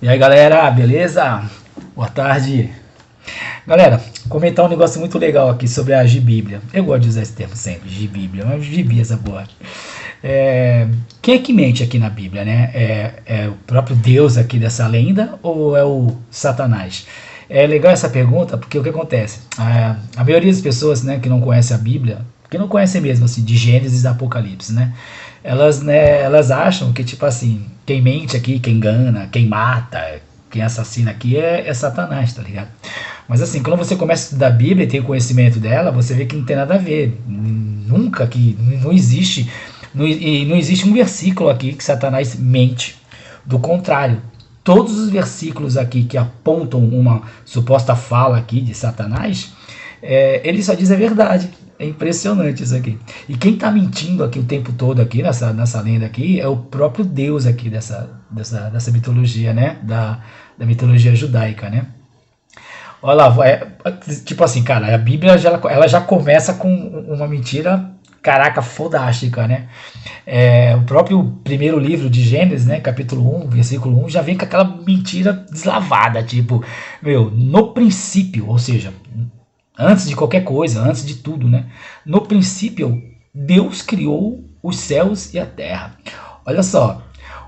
E aí galera, beleza? Boa tarde. Galera, comentar um negócio muito legal aqui sobre a Gibíblia. Eu gosto de usar esse termo sempre, Gibíblia, mas Gibi essa porra. Quem é que mente aqui na Bíblia, né? É o próprio Deus aqui dessa lenda ou é o Satanás? É legal essa pergunta porque o que acontece? A maioria das pessoas, né, que não conhece a Bíblia, que não conhecem mesmo assim de Gênesis e Apocalipse, elas acham que tipo assim, quem mente aqui, quem engana, quem mata, quem assassina aqui é Satanás, tá ligado? Mas assim, quando você começa a estudar a Bíblia e tem o conhecimento dela, você vê que não tem nada a ver. Nunca que não existe, não existe um versículo aqui que Satanás mente. Do contrário, todos os versículos aqui que apontam uma suposta fala aqui de Satanás, ele só diz a verdade. É impressionante isso aqui. E quem está mentindo aqui o tempo todo aqui nessa lenda aqui é o próprio Deus aqui dessa mitologia, né? Da mitologia judaica, né? Olha lá, tipo assim, cara, a Bíblia ela já começa com uma mentira, caraca, fodástica, né? O próprio primeiro livro de Gênesis, né, capítulo 1, versículo 1, já vem com aquela mentira deslavada, tipo, no princípio, ou seja, antes de qualquer coisa, antes de tudo, né? No princípio, Deus criou os céus e a terra. Olha só,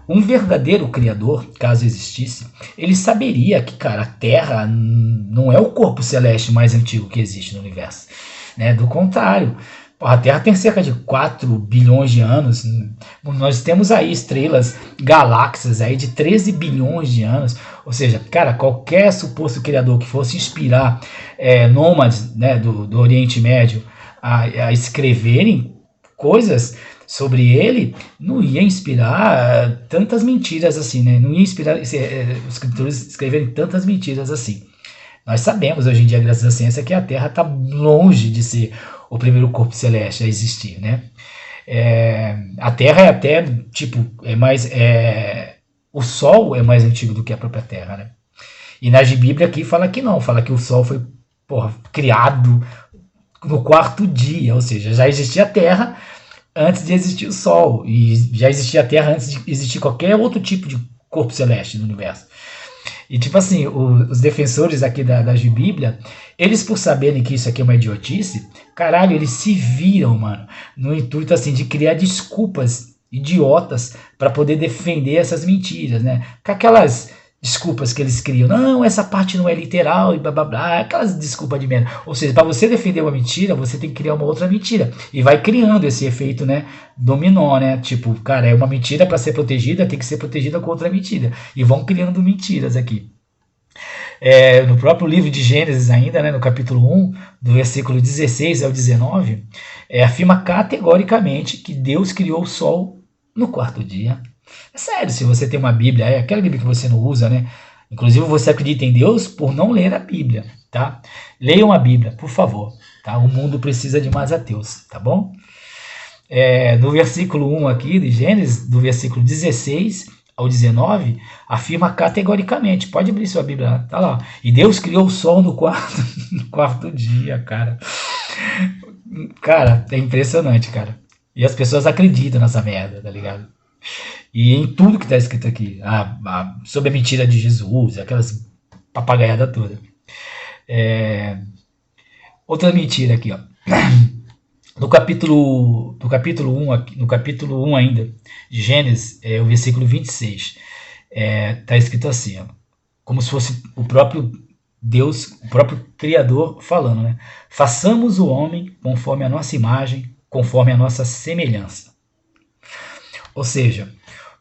um verdadeiro criador, caso existisse, ele saberia que, cara, a Terra não é o corpo celeste mais antigo que existe no universo, né? Do contrário, a Terra tem cerca de 4 bilhões de anos. Nós temos aí estrelas, galáxias aí de 13 bilhões de anos. Ou seja, cara, qualquer suposto criador que fosse inspirar nômades, né, do Oriente Médio a escreverem coisas sobre ele, não ia inspirar tantas mentiras assim, né? Não ia inspirar os escritores escreverem tantas mentiras assim. Nós sabemos hoje em dia, graças à ciência, que a Terra está longe de ser o primeiro corpo celeste a existir, né? A Terra é até, tipo, o Sol é mais antigo do que a própria Terra, né? E na Bíblia aqui fala que não, fala que o Sol foi, criado no 4º dia, ou seja, já existia a Terra antes de existir o Sol, e já existia a Terra antes de existir qualquer outro tipo de corpo celeste no universo. E tipo assim, os defensores aqui da Bíblia, eles por saberem que isso aqui é uma idiotice, caralho, eles se viram, mano, no intuito assim de criar desculpas idiotas para poder defender essas mentiras, né? Com aquelas desculpas que eles criam, não, essa parte não é literal e blá blá blá, aquelas desculpas de merda. Ou seja, para você defender uma mentira, você tem que criar uma outra mentira. E vai criando esse efeito, né, dominó, né? Tipo, cara, é uma mentira para ser protegida, tem que ser protegida com outra mentira. E vão criando mentiras aqui. No próprio livro de Gênesis ainda, né, no capítulo 1, do versículo 16 ao 19, afirma categoricamente que Deus criou o sol no 4º dia. É sério, se você tem uma Bíblia, aquela Bíblia que você não usa, né? Inclusive você acredita em Deus por não ler a Bíblia, tá? Leiam a Bíblia, por favor, tá? O mundo precisa de mais ateus, tá bom? No versículo 1 aqui de Gênesis, do versículo 16 ao 19, afirma categoricamente, pode abrir sua Bíblia, tá lá. E Deus criou o sol no 4º dia, cara. Cara, é impressionante, cara. E as pessoas acreditam nessa merda, tá ligado? E em tudo que está escrito aqui, sobre a mentira de Jesus, aquelas papagaiadas todas. Outra mentira aqui, ó. No capítulo 1, no capítulo 1 ainda, de Gênesis, o versículo 26, está escrito assim, ó, como se fosse o próprio Deus, o próprio Criador falando, né? Façamos o homem conforme a nossa imagem, conforme a nossa semelhança. Ou seja,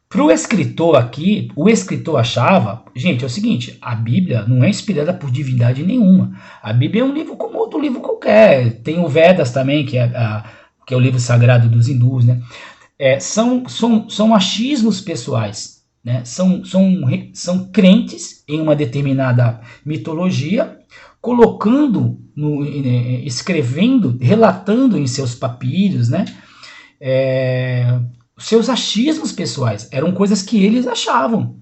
para o escritor aqui, o escritor achava, gente, é o seguinte, a Bíblia não é inspirada por divindade nenhuma. A Bíblia é um livro como outro livro qualquer. Tem o Vedas também, que é o livro sagrado dos hindus, né? São achismos pessoais, né? São crentes em uma determinada mitologia, colocando, escrevendo, relatando em seus papiros, né? Seus achismos pessoais, eram coisas que eles achavam.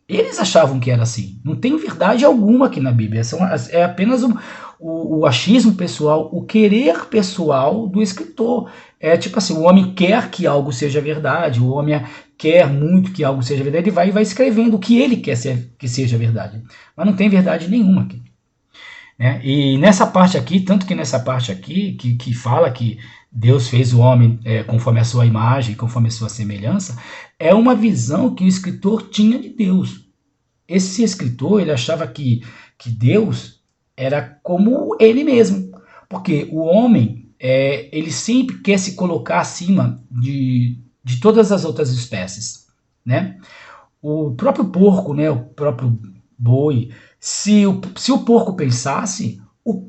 Eles achavam que era assim. Não tem verdade alguma aqui na Bíblia. É apenas o achismo pessoal, o querer pessoal do escritor. É tipo assim, o homem quer que algo seja verdade, o homem quer muito que algo seja verdade, ele vai e vai escrevendo o que ele quer que seja verdade. Mas não tem verdade nenhuma aqui. Né? E nessa parte aqui, tanto que nessa parte aqui, que fala que Deus fez o homem conforme a sua imagem, conforme a sua semelhança, é uma visão que o escritor tinha de Deus. Esse escritor, ele achava que Deus era como ele mesmo. Porque o homem, ele sempre quer se colocar acima de todas as outras espécies. Né? O próprio porco, né, o próprio boi, se o porco pensasse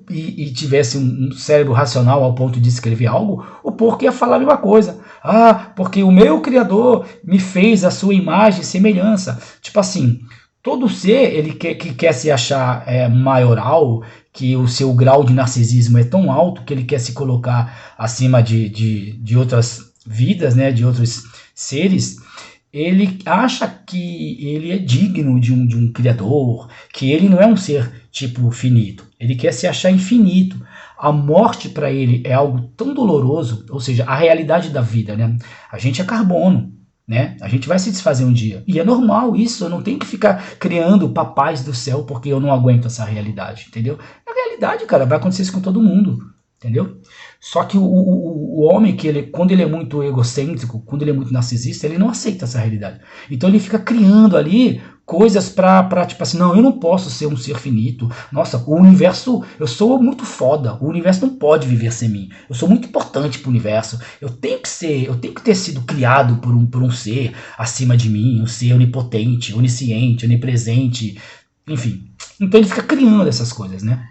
e tivesse um cérebro racional ao ponto de escrever algo, o porco ia falar a mesma coisa. Ah, porque o meu Criador me fez a sua imagem e semelhança. Tipo assim, todo ser ele que quer se achar maioral, que o seu grau de narcisismo é tão alto que ele quer se colocar acima de outras vidas, né, de outros seres, ele acha que ele é digno de um criador, que ele não é um ser tipo finito, ele quer se achar infinito. A morte para ele é algo tão doloroso, ou seja, a realidade da vida, né? A gente é carbono, né? A gente vai se desfazer um dia. E é normal isso, eu não tenho que ficar criando papais do céu porque eu não aguento essa realidade, entendeu? A realidade, cara, vai acontecer isso com todo mundo, entendeu? Só que o homem, quando ele é muito egocêntrico, quando ele é muito narcisista, ele não aceita essa realidade. Então ele fica criando ali coisas pra tipo assim, não, eu não posso ser um ser finito. Nossa, o universo, eu sou muito foda. O universo não pode viver sem mim. Eu sou muito importante pro universo. Eu tenho que ter sido criado por um ser acima de mim, um ser onipotente, onisciente, onipresente, enfim. Então ele fica criando essas coisas, né?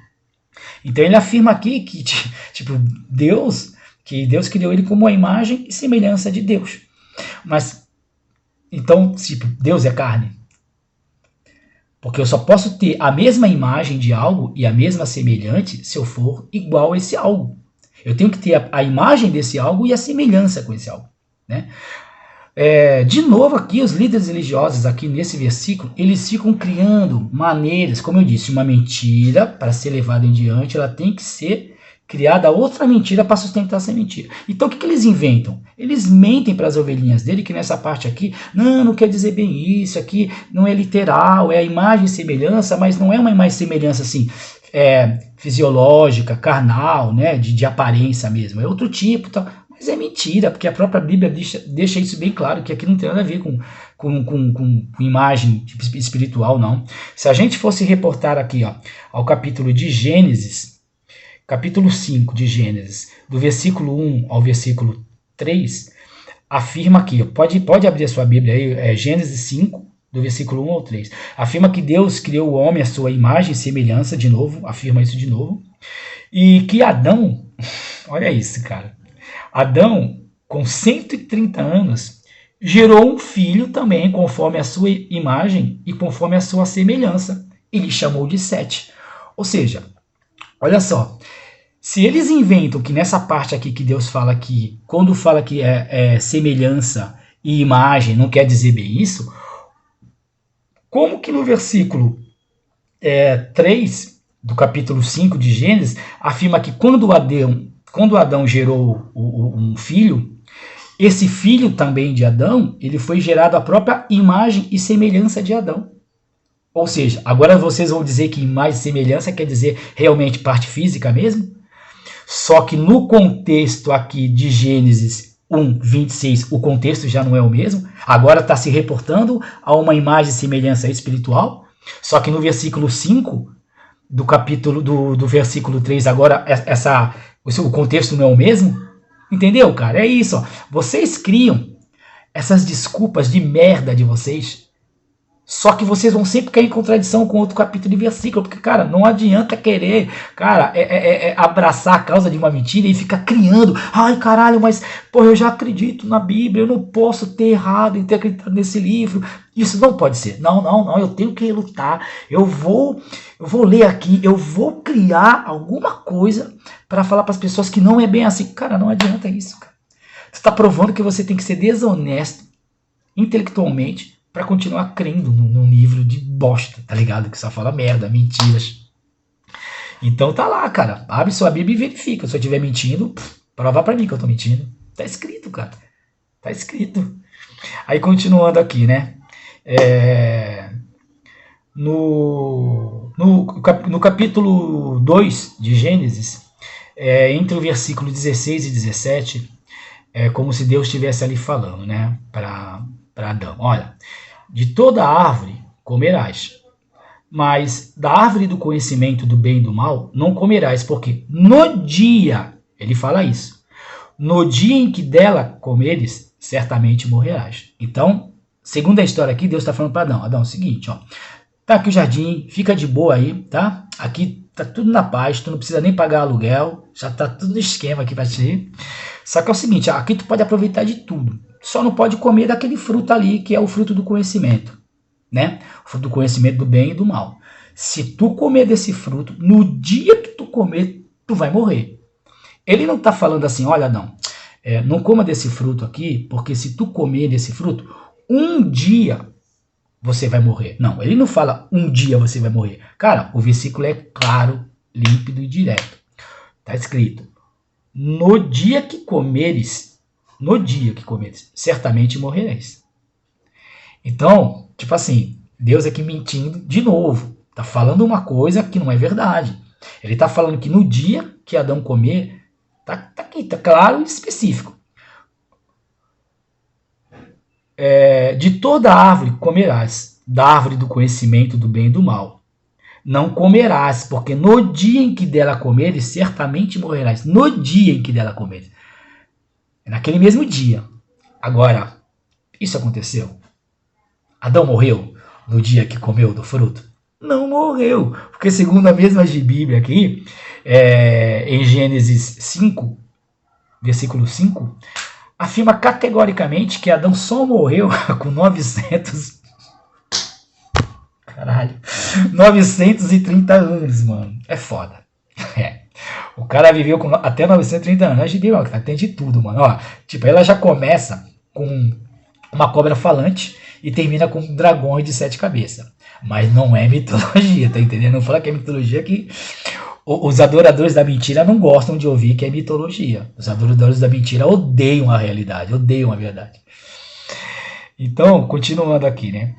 Então ele afirma aqui que, tipo, que Deus criou ele como a imagem e semelhança de Deus. Mas, então, tipo, Deus é carne. Porque eu só posso ter a mesma imagem de algo e a mesma semelhante se eu for igual a esse algo. Eu tenho que ter a imagem desse algo e a semelhança com esse algo. Né? De novo aqui, os líderes religiosos aqui nesse versículo, eles ficam criando maneiras, como eu disse, uma mentira para ser levada em diante, ela tem que ser criada outra mentira para sustentar essa mentira. Então o que eles inventam? Eles mentem para as ovelhinhas dele, que nessa parte aqui, não quer dizer bem isso, aqui não é literal, é a imagem e semelhança, mas não é uma imagem e semelhança assim, fisiológica, carnal, né, de aparência mesmo, é outro tipo, tá? Mas é mentira, porque a própria Bíblia deixa isso bem claro, que aqui não tem nada a ver com imagem espiritual, não. Se a gente fosse reportar aqui ao capítulo de Gênesis, capítulo 5 de Gênesis, do versículo 1 ao versículo 3, afirma aqui, pode abrir a sua Bíblia aí, Gênesis 5, do versículo 1 ao 3, afirma que Deus criou o homem à sua imagem e semelhança, de novo, afirma isso de novo, e que Adão, olha isso, cara, Adão, com 130 anos, gerou um filho também conforme a sua imagem e conforme a sua semelhança. Ele chamou de Sete. Ou seja, olha só, se eles inventam que nessa parte aqui que Deus fala que, quando fala que é semelhança e imagem, não quer dizer bem isso, como que no versículo 3 do capítulo 5 de Gênesis, afirma que quando Adão gerou um filho, esse filho também de Adão, ele foi gerado à própria imagem e semelhança de Adão. Ou seja, agora vocês vão dizer que imagem e semelhança quer dizer realmente parte física mesmo? Só que no contexto aqui de Gênesis 1, 26, o contexto já não é o mesmo. Agora está se reportando a uma imagem e semelhança espiritual. Só que no versículo 5 do capítulo do versículo 3, agora o contexto não é o mesmo? Entendeu, cara? É isso. Ó. Vocês criam essas desculpas de merda de vocês, só que vocês vão sempre cair em contradição com outro capítulo e versículo, porque, cara, não adianta querer, cara, abraçar a causa de uma mentira e ficar criando. Ai, caralho, mas, pô, eu já acredito na Bíblia, eu não posso ter errado em ter acreditado nesse livro. Isso não pode ser. Não, eu tenho que lutar. Eu vou ler aqui, eu vou criar alguma coisa para falar para as pessoas que não é bem assim. Cara, não adianta isso, cara. Você está provando que você tem que ser desonesto intelectualmente para continuar crendo num livro de bosta, tá ligado? Que só fala merda, mentiras. Então tá lá, cara. Abre sua Bíblia e verifica. Se eu estiver mentindo, prova para mim que eu tô mentindo. Tá escrito, cara. Tá escrito. Aí continuando aqui, né? É, no capítulo 2 de Gênesis, entre o versículo 16 e 17, é como se Deus estivesse ali falando, né, para Adão: olha, de toda árvore comerás, mas da árvore do conhecimento do bem e do mal não comerás, porque no dia, ele fala isso, no dia em que dela comeres, certamente morrerás. Então, segundo a história aqui, Deus está falando para Adão: Adão, é o seguinte, ó, tá aqui o jardim, fica de boa aí, tá? Aqui tá tudo na paz, tu não precisa nem pagar aluguel, já tá tudo no esquema aqui para ti. Só que é o seguinte, aqui tu pode aproveitar de tudo, só não pode comer daquele fruto ali, que é o fruto do conhecimento, né? O fruto do conhecimento do bem e do mal. Se tu comer desse fruto, no dia que tu comer, tu vai morrer. Ele não tá falando assim: olha, Adão, não coma desse fruto aqui, porque se tu comer desse fruto, um dia você vai morrer. Não, ele não fala um dia você vai morrer. Cara, o versículo é claro, límpido e direto. Tá escrito: no dia que comeres, certamente morrereis. Então, tipo assim, Deus aqui mentindo de novo. Tá falando uma coisa que não é verdade. Ele tá falando que no dia que Adão comer, tá aqui, tá claro e específico. De toda árvore comerás, da árvore do conhecimento do bem e do mal. Não comerás, porque no dia em que dela comeres, certamente morrerás. No dia em que dela comeres. É naquele mesmo dia. Agora, isso aconteceu? Adão morreu no dia que comeu do fruto? Não morreu, porque segundo a mesma Bíblia aqui, em Gênesis 5, versículo 5, afirma categoricamente que Adão só morreu com 930 anos, mano. É foda. O cara viveu com até 930 anos. A Bíblia tem de tudo, mano. Ó, tipo, ela já começa com uma cobra falante e termina com dragões de 7 cabeças. Mas não é mitologia, tá entendendo? Não fala que é mitologia, que os adoradores da mentira não gostam de ouvir que é mitologia. Os adoradores da mentira odeiam a realidade, odeiam a verdade. Então, continuando aqui, né?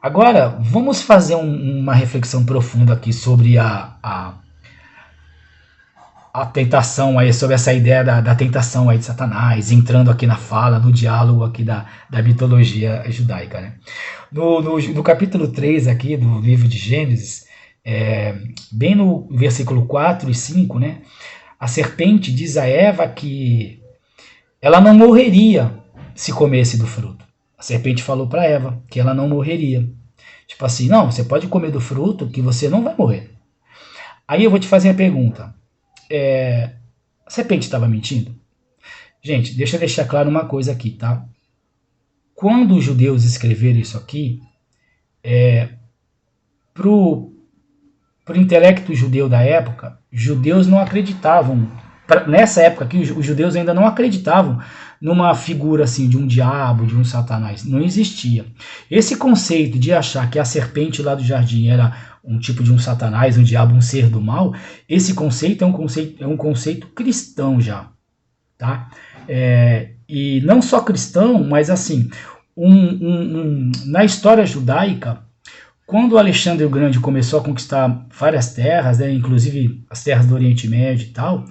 Agora, vamos fazer uma reflexão profunda aqui sobre a tentação aí, sobre essa ideia da tentação aí de Satanás, entrando aqui na fala, no diálogo aqui da mitologia judaica, né? No capítulo 3 aqui do livro de Gênesis, bem no versículo 4 e 5, né? A serpente diz a Eva que ela não morreria se comesse do fruto. A serpente falou para Eva que ela não morreria. Tipo assim, não, você pode comer do fruto que você não vai morrer. Aí eu vou te fazer a pergunta. A serpente estava mentindo? Gente, deixa eu deixar claro uma coisa aqui, tá? Quando os judeus escreveram isso aqui, pro intelecto judeu da época, judeus não acreditavam. Nessa época aqui, os judeus ainda não acreditavam numa figura assim de um diabo, de um satanás. Não existia. Esse conceito de achar que a serpente lá do jardim era um tipo de um satanás, um diabo, um ser do mal, esse conceito é um conceito cristão já, tá? E não só cristão, mas assim, na história judaica, quando Alexandre o Grande começou a conquistar várias terras, né, inclusive as terras do Oriente Médio e tal,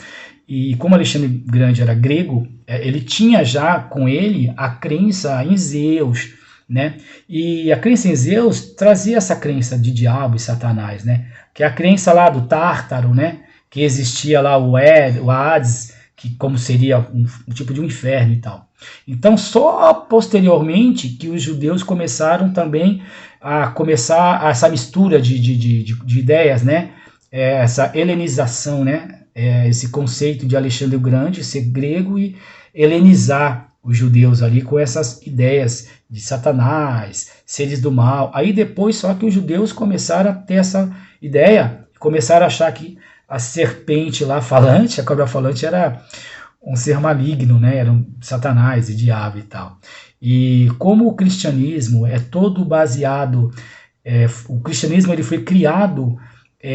e como Alexandre o Grande era grego, ele tinha já com ele a crença em Zeus, né? E a crença em Zeus trazia essa crença de diabo e satanás, né? Que é a crença lá do Tártaro, né? Que existia lá o Hades, que como seria um tipo de um inferno e tal. Então, só posteriormente que os judeus começaram também a começar essa mistura de ideias, né? Essa helenização, né? Esse conceito de Alexandre o Grande ser grego e helenizar os judeus ali com essas ideias de Satanás, seres do mal. Aí depois só que os judeus começaram a ter essa ideia, começaram a achar que a serpente lá falante, a cobra falante, era um ser maligno, né? Era um Satanás e diabo e tal. E como o cristianismo é todo baseado, o cristianismo ele foi criado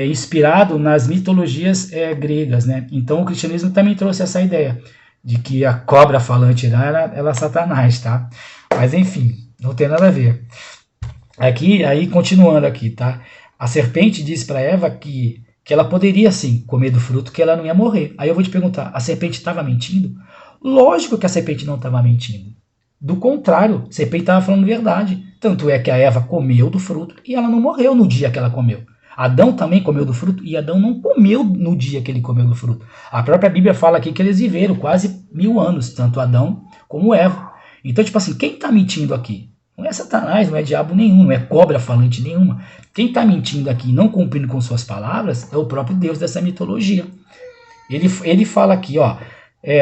inspirado nas mitologias gregas, né? Então o cristianismo também trouxe essa ideia de que a cobra falante lá era Satanás, tá? Mas enfim, não tem nada a ver. Aqui, aí continuando aqui, tá? A serpente disse para Eva que ela poderia sim comer do fruto, que ela não ia morrer. Aí eu vou te perguntar, a serpente estava mentindo? Lógico que a serpente não estava mentindo. Do contrário, a serpente estava falando verdade. Tanto é que a Eva comeu do fruto e ela não morreu no dia que ela comeu. Adão também comeu do fruto e Adão não comeu no dia que ele comeu do fruto. A própria Bíblia fala aqui que eles viveram quase 1000 anos, tanto Adão como Eva. Então, tipo assim, quem está mentindo aqui? Não é Satanás, não é diabo nenhum, não é cobra falante nenhuma. Quem está mentindo aqui, não cumprindo com suas palavras, é o próprio Deus dessa mitologia. Ele fala aqui, ó,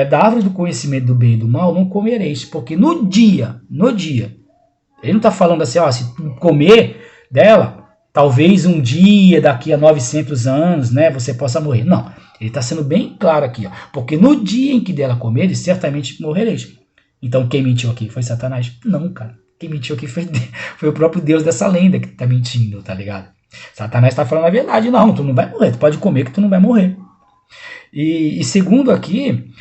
da árvore do conhecimento do bem e do mal não comereis, porque no dia, ele não está falando assim, ó, se tu comer dela, talvez um dia, daqui a 900 anos, né, você possa morrer. Não, ele está sendo bem claro aqui, ó, porque no dia em que dela comeres, certamente morrereis. Então quem mentiu aqui? Foi Satanás? Não, cara. Quem mentiu aqui foi o próprio Deus dessa lenda que tá mentindo, tá ligado? Satanás tá falando a verdade. Não, tu não vai morrer, tu pode comer que tu não vai morrer. E segundo aqui,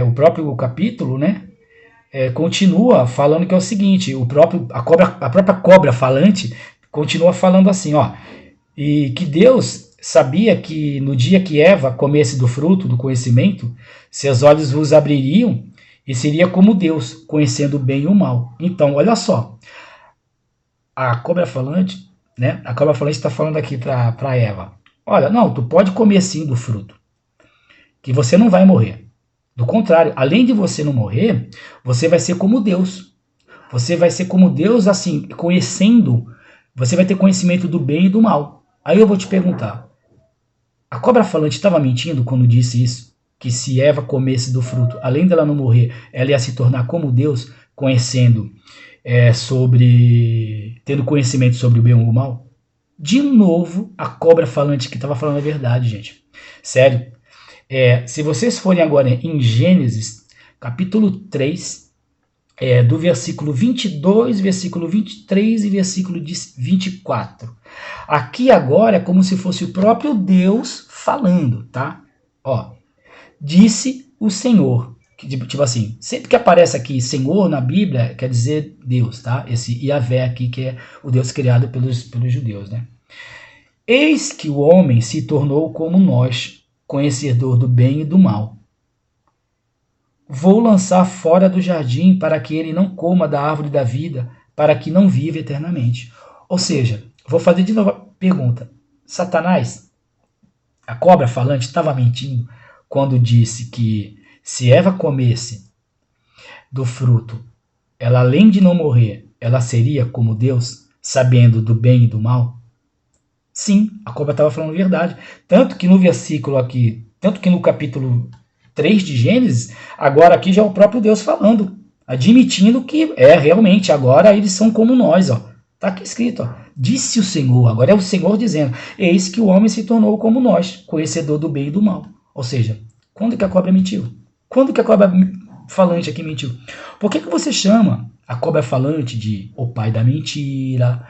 o próprio capítulo, né, continua falando que é o seguinte, a própria cobra falante continua falando assim, ó, e que Deus sabia que no dia que Eva comesse do fruto do conhecimento, seus olhos vos abririam e seria como Deus, conhecendo o bem e o mal. Então, olha só, a cobra falante, né? A cobra falante está falando aqui para Eva. Olha, não, tu pode comer sim do fruto, que você não vai morrer. Do contrário, além de você não morrer, você vai ser como Deus. Você vai ser como Deus, assim, conhecendo, você vai ter conhecimento do bem e do mal. Aí eu vou te perguntar, a cobra falante estava mentindo quando disse isso? Que se Eva comesse do fruto, além dela não morrer, ela ia se tornar como Deus, conhecendo tendo conhecimento sobre o bem ou o mal? De novo, a cobra falante que estava falando a verdade, gente. Sério. Se vocês forem agora em Gênesis, capítulo 3, do versículo 22, versículo 23 e versículo 24. Aqui agora é como se fosse o próprio Deus falando, tá? Ó. Disse o Senhor. Tipo assim, sempre que aparece aqui Senhor na Bíblia, quer dizer Deus, tá? Esse Yahvé aqui, que é o Deus criado pelos judeus, né? Eis que o homem se tornou como nós, conhecedor do bem e do mal. Vou lançar fora do jardim para que ele não coma da árvore da vida, para que não viva eternamente. Ou seja, vou fazer de novo a pergunta. Satanás, a cobra falante, estava mentindo quando disse que se Eva comesse do fruto, ela além de não morrer, ela seria como Deus, sabendo do bem e do mal? Sim, a cobra estava falando a verdade. Tanto que no versículo aqui, tanto que no capítulo 3 de Gênesis, agora aqui já é o próprio Deus falando, admitindo que realmente, agora eles são como nós, ó. Tá aqui escrito, ó. Disse o Senhor, agora é o Senhor dizendo, eis que o homem se tornou como nós, conhecedor do bem e do mal. Ou seja, quando que a cobra mentiu? Quando que a cobra falante aqui mentiu? Por que você chama a cobra falante de o pai da mentira,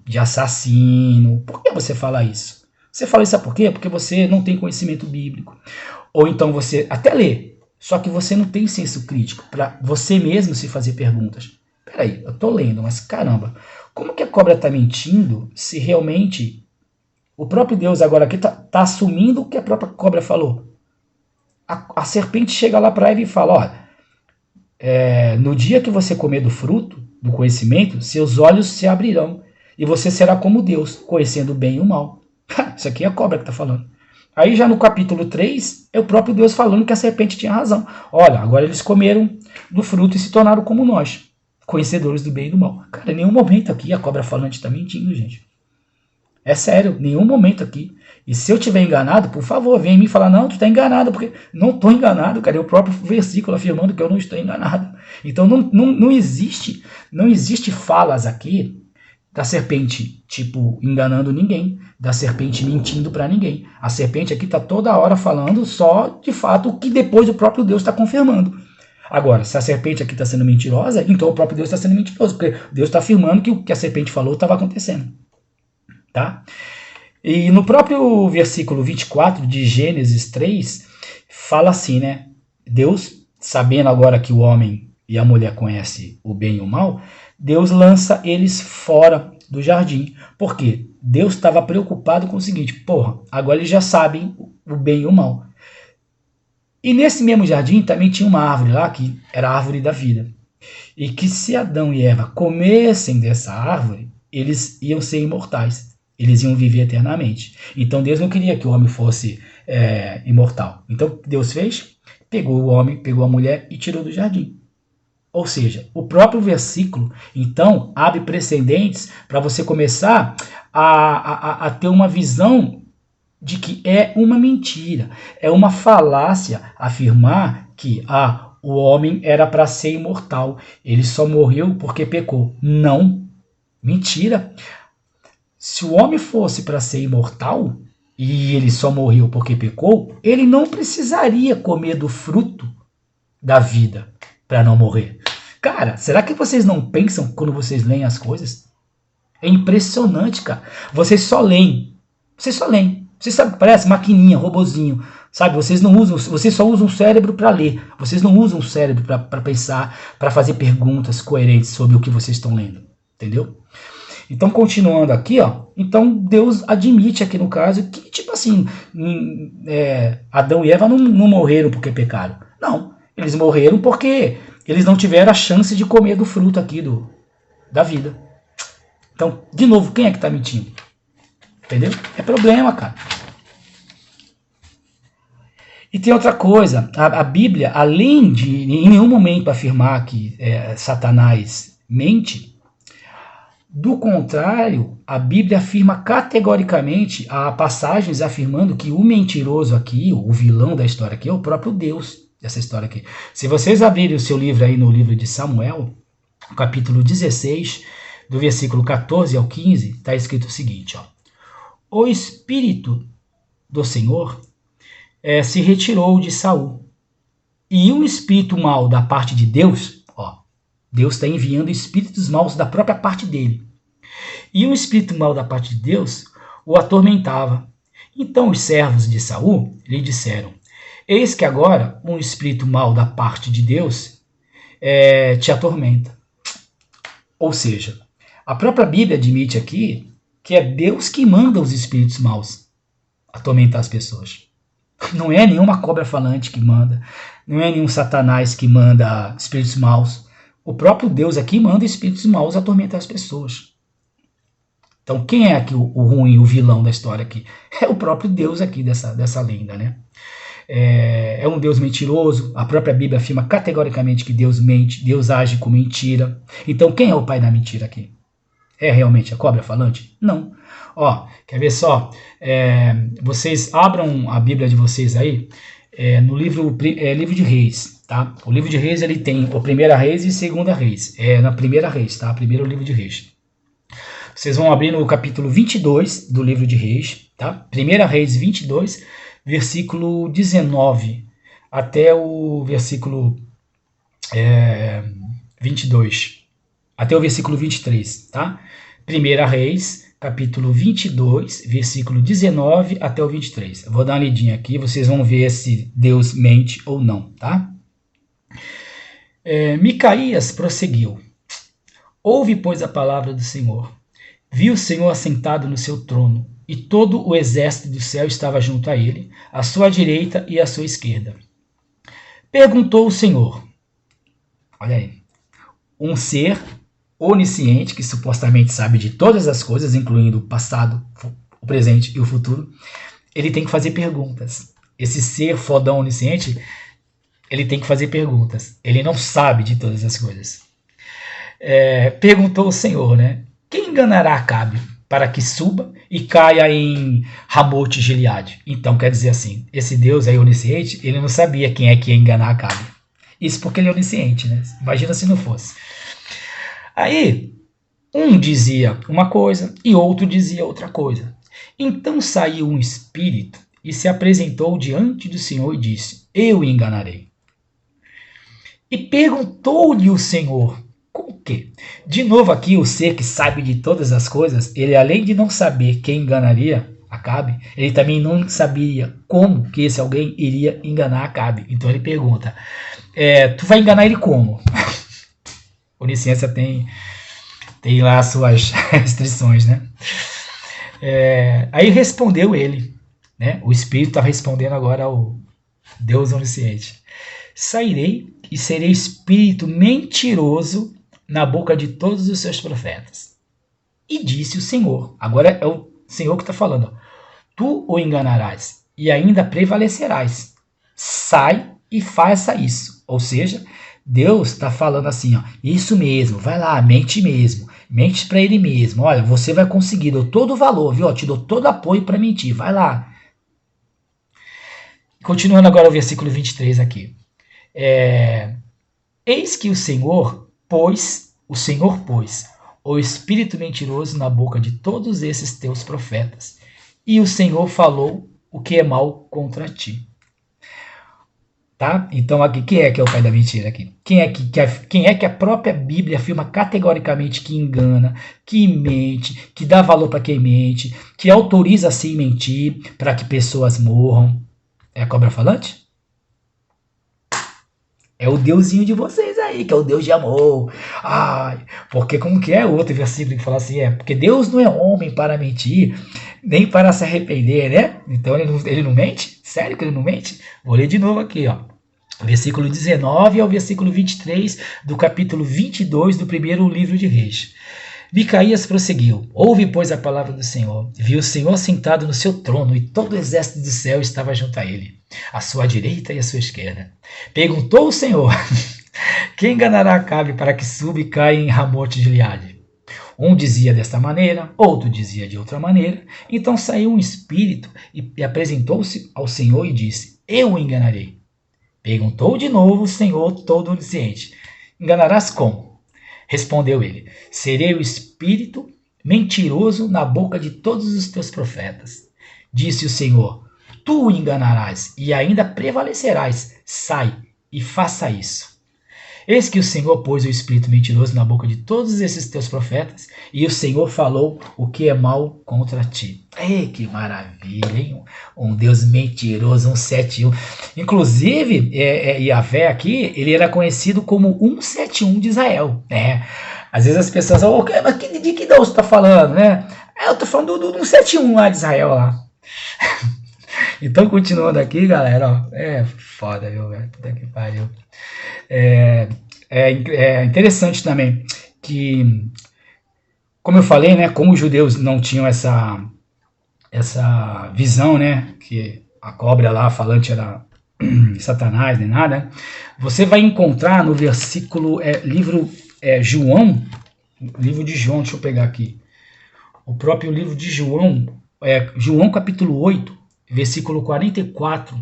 de assassino? Por que você fala isso? Você fala isso, sabe por quê? Porque você não tem conhecimento bíblico. Ou então você até lê, só que você não tem senso crítico para você mesmo se fazer perguntas. Peraí, eu tô lendo, mas caramba, como que a cobra está mentindo se realmente o próprio Deus agora aqui está assumindo o que a própria cobra falou? A serpente chega lá para Eva e fala, ó, no dia que você comer do fruto, do conhecimento, seus olhos se abrirão e você será como Deus, conhecendo o bem e o mal. Isso aqui é a cobra que está falando. Aí já no capítulo 3, é o próprio Deus falando que a serpente tinha razão. Olha, agora eles comeram do fruto e se tornaram como nós, conhecedores do bem e do mal. Cara, em nenhum momento aqui a cobra falante está mentindo, gente. É sério, nenhum momento aqui. E se eu tiver enganado, por favor, vem em mim falar, não, tu está enganado, porque não estou enganado, cara. É o próprio versículo afirmando que eu não estou enganado. Então não existe falas aqui da serpente, tipo, enganando ninguém, da serpente mentindo para ninguém. A serpente aqui está toda hora falando só, de fato, o que depois o próprio Deus está confirmando. Agora, se a serpente aqui está sendo mentirosa, então o próprio Deus está sendo mentiroso, porque Deus está afirmando que o que a serpente falou estava acontecendo. Tá? E no próprio versículo 24 de Gênesis 3, fala assim, né? Deus, sabendo agora que o homem e a mulher conhecem o bem e o mal, Deus lança eles fora do jardim. Por quê? Deus estava preocupado com o seguinte: porra, agora eles já sabem o bem e o mal. E nesse mesmo jardim também tinha uma árvore lá, que era a árvore da vida. E que se Adão e Eva comessem dessa árvore, eles iam ser imortais. Eles iam viver eternamente. Então Deus não queria que o homem fosse imortal. Então Deus fez, pegou o homem, pegou a mulher e tirou do jardim. Ou seja, o próprio versículo, então, abre precedentes para você começar a ter uma visão de que é uma mentira, é uma falácia afirmar que o homem era para ser imortal, ele só morreu porque pecou. Não, mentira. Se o homem fosse para ser imortal e ele só morreu porque pecou, ele não precisaria comer do fruto da vida para não morrer. Cara, será que vocês não pensam quando vocês leem as coisas? É impressionante, cara. Vocês só leem. Vocês só leem. Vocês sabem, parece maquininha, robozinho. Sabe, vocês só usam o cérebro para ler. Vocês não usam o cérebro para pensar, para fazer perguntas coerentes sobre o que vocês estão lendo. Entendeu? Então, continuando aqui, ó. Então, Deus admite aqui no caso que, tipo assim, Adão e Eva não morreram porque pecaram. Não, eles morreram porque eles não tiveram a chance de comer do fruto aqui da vida. Então, de novo, quem é que está mentindo? Entendeu? É problema, cara. E tem outra coisa, a Bíblia, além de em nenhum momento afirmar que Satanás mente, do contrário, a Bíblia afirma categoricamente, há passagens afirmando que o mentiroso aqui, o vilão da história aqui, é o próprio Deus dessa história aqui. Se vocês abrirem o seu livro aí no livro de Samuel, capítulo 16, do versículo 14 ao 15, está escrito o seguinte, ó. O Espírito do Senhor se retirou de Saul. E um espírito mau da parte de Deus, ó, Deus está enviando espíritos maus da própria parte dele. E um espírito mau da parte de Deus o atormentava. Então os servos de Saul lhe disseram: eis que agora um espírito mau da parte de Deus te atormenta. Ou seja, a própria Bíblia admite aqui que é Deus que manda os espíritos maus atormentar as pessoas. Não é nenhuma cobra falante que manda, não é nenhum Satanás que manda espíritos maus. O próprio Deus aqui manda espíritos maus atormentar as pessoas. Então quem é aqui o ruim, o vilão da história aqui? É o próprio Deus aqui dessa lenda, né? É um Deus mentiroso. A própria Bíblia afirma categoricamente que Deus mente, Deus age com mentira. Então quem é o pai da mentira aqui? É realmente a cobra falante? Não. Ó, quer ver só? Vocês abram a Bíblia de vocês aí no livro de Reis, tá? O livro de Reis ele tem o Primeira Reis e Segunda Reis. Na Primeira Reis, tá? Primeiro livro de Reis. Vocês vão abrir no capítulo 22 do livro de Reis, tá? Primeira Reis 22, versículo 19 até o versículo 22. Até o versículo 23, tá? Primeira Reis, capítulo 22, versículo 19 até o 23. Eu vou dar uma lidinha aqui, vocês vão ver se Deus mente ou não, tá? Micaías prosseguiu. Ouve, pois, a palavra do Senhor. Viu o Senhor assentado no seu trono, e todo o exército do céu estava junto a ele, à sua direita e à sua esquerda. Perguntou o Senhor, olha aí, um ser onisciente, que supostamente sabe de todas as coisas, incluindo o passado, o presente e o futuro, ele tem que fazer perguntas. Esse ser fodão onisciente, ele tem que fazer perguntas. Ele não sabe de todas as coisas. Perguntou o Senhor, né? Quem enganará Acabe para que suba e caia em Ramote Gileade? Então, quer dizer assim, esse Deus aí onisciente, ele não sabia quem é que ia enganar Acabe. Isso porque ele é onisciente, né? Imagina se não fosse. Aí, um dizia uma coisa e outro dizia outra coisa. Então saiu um espírito e se apresentou diante do Senhor e disse: eu o enganarei. E perguntou-lhe o Senhor: com o quê? De novo aqui, o ser que sabe de todas as coisas, ele além de não saber quem enganaria, Acabe, ele também não sabia como que esse alguém iria enganar Acabe. Então ele pergunta, tu vai enganar ele como? Onisciência tem lá as suas restrições, né? Aí respondeu ele, né? O Espírito está respondendo agora ao Deus onisciente. Sairei e serei espírito mentiroso na boca de todos os seus profetas. E disse o Senhor, agora é o Senhor que está falando, tu o enganarás e ainda prevalecerás. Sai e faça isso. Ou seja, Deus está falando assim, ó, isso mesmo, vai lá, mente mesmo. Mente para ele mesmo. Olha, você vai conseguir, dou todo o valor, viu? Te dou todo o apoio para mentir. Vai lá. Continuando agora o versículo 23 aqui. Eis que o Senhor pôs o espírito mentiroso na boca de todos esses teus profetas. E o Senhor falou o que é mal contra ti. Tá? Então aqui, quem é que é o pai da mentira aqui? Quem é que a própria Bíblia afirma categoricamente que engana, que mente, que dá valor para quem mente, que autoriza a se mentir para que pessoas morram? É a cobra falante? É o deusinho de vocês aí, que é o Deus de amor. Ai, porque como que é o outro versículo que fala assim, porque Deus não é homem para mentir, nem para se arrepender, né? Então ele não mente? Sério que ele não mente? Vou ler de novo aqui, ó. Versículo 19 ao versículo 23 do capítulo 22 do primeiro livro de Reis. Micaías prosseguiu, ouve, pois, a palavra do Senhor. Viu o Senhor sentado no seu trono e todo o exército do céu estava junto a ele, à sua direita e à sua esquerda. Perguntou o Senhor, quem enganará Acabe para que suba e caia em Ramote de Gileade? Um dizia desta maneira, outro dizia de outra maneira. Então saiu um espírito e apresentou-se ao Senhor e disse, eu o enganarei. Perguntou de novo o Senhor todo onisciente, enganarás como? Respondeu ele, serei o espírito mentiroso na boca de todos os teus profetas. Disse o Senhor, tu o enganarás e ainda prevalecerás. Sai e faça isso. Eis que o Senhor pôs o espírito mentiroso na boca de todos esses teus profetas, e o Senhor falou o que é mal contra ti. Ei, que maravilha, hein? Um Deus mentiroso, 171. Inclusive, Yahvé aqui, ele era conhecido como 171 de Israel, né? Às vezes as pessoas falam, mas de que Deus está falando, né? Eu estou falando do 171 lá de Israel, lá. Então, continuando aqui, galera, ó, é foda, viu, velho? Puta que pariu. É interessante também que, como eu falei, né, como os judeus não tinham essa visão, né, que a cobra lá falante era Satanás, nem nada, você vai encontrar no versículo, livro de João, deixa eu pegar aqui, o próprio livro de João, João capítulo 8, versículo 44,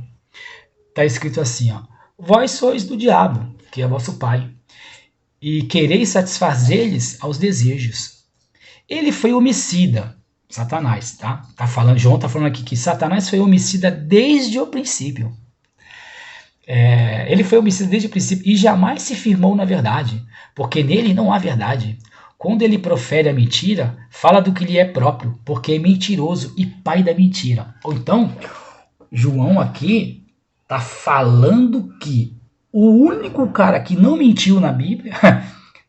está escrito assim, ó, vós sois do diabo, que é vosso pai, e quereis satisfazer-lhes aos desejos. Ele foi homicida, Satanás, tá? João está falando aqui que Satanás foi homicida desde o princípio. Ele foi homicida desde o princípio e jamais se firmou na verdade, porque nele não há verdade. Quando ele profere a mentira, fala do que lhe é próprio, porque é mentiroso e pai da mentira. Ou então, João aqui está falando que o único cara que não mentiu na Bíblia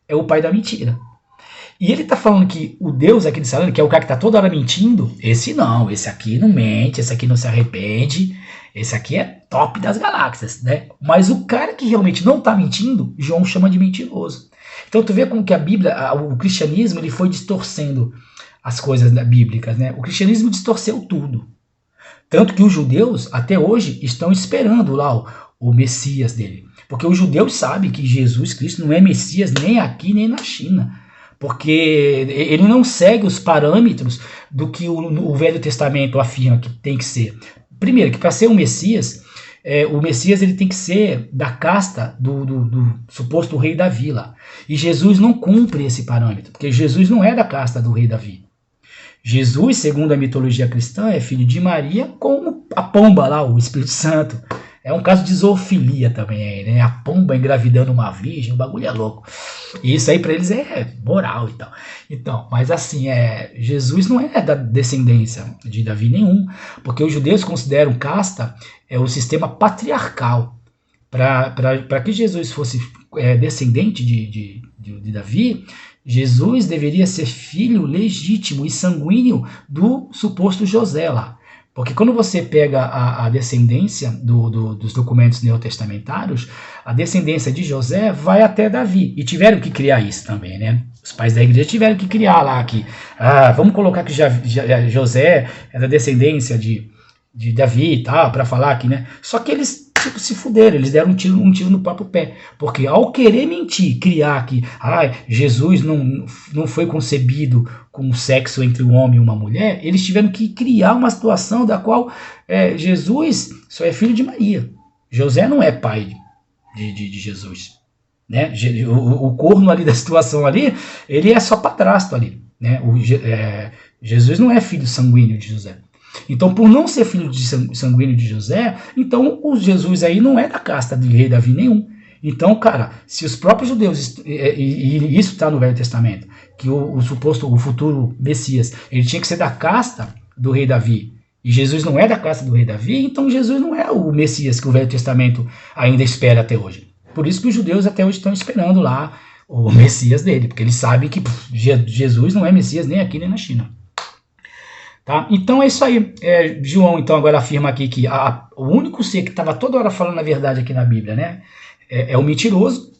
é o pai da mentira. E ele está falando que o Deus aqui de Salão, que é o cara que está toda hora mentindo, esse não, esse aqui não mente, esse aqui não se arrepende, esse aqui é top das galáxias, né? Mas o cara que realmente não está mentindo, João chama de mentiroso. Então tu vê como que a Bíblia, o cristianismo, ele foi distorcendo as coisas bíblicas, né? O cristianismo distorceu tudo. Tanto que os judeus, até hoje, estão esperando lá o Messias dele. Porque os judeus sabem que Jesus Cristo não é Messias nem aqui nem na China. Porque ele não segue os parâmetros do que o Velho Testamento afirma que tem que ser. Primeiro, que para ser um Messias, o Messias ele tem que ser da casta do suposto rei Davi lá. E Jesus não cumpre esse parâmetro, porque Jesus não é da casta do rei Davi. Jesus, segundo a mitologia cristã, é filho de Maria com a pomba lá, o Espírito Santo. É um caso de zoofilia também aí, né? A pomba engravidando uma virgem, o bagulho é louco. E isso aí para eles é moral e tal. Então, mas assim, Jesus não é da descendência de Davi nenhum, porque os judeus consideram casta o sistema patriarcal. Para que Jesus fosse descendente de Davi, Jesus deveria ser filho legítimo e sanguíneo do suposto José lá. Porque quando você pega a descendência dos documentos neotestamentários, a descendência de José vai até Davi. E tiveram que criar isso também, né? Os pais da igreja tiveram que criar lá que, vamos colocar que José é da descendência de Davi e tal, para falar aqui, né? Só que eles se fuderam, eles deram um tiro no próprio pé. Porque ao querer mentir, criar que Jesus não foi concebido com sexo entre um homem e uma mulher, eles tiveram que criar uma situação da qual Jesus só é filho de Maria. José não é pai de Jesus. Né? O corno ali da situação ali, ele é só padrasto ali. Né? Jesus não é filho sanguíneo de José. Então, por não ser filho de sanguíneo de José, então o Jesus aí não é da casta de rei Davi nenhum. Então, cara, se os próprios judeus, e isso está no Velho Testamento, que o futuro Messias, ele tinha que ser da casta do rei Davi, e Jesus não é da casta do rei Davi, então Jesus não é o Messias que o Velho Testamento ainda espera até hoje. Por isso que os judeus até hoje estão esperando lá o Messias dele, porque eles sabem que Jesus não é Messias nem aqui nem na China. Tá? Então é isso aí. João então agora afirma aqui que o único ser que estava toda hora falando a verdade aqui na Bíblia, né, é o mentiroso,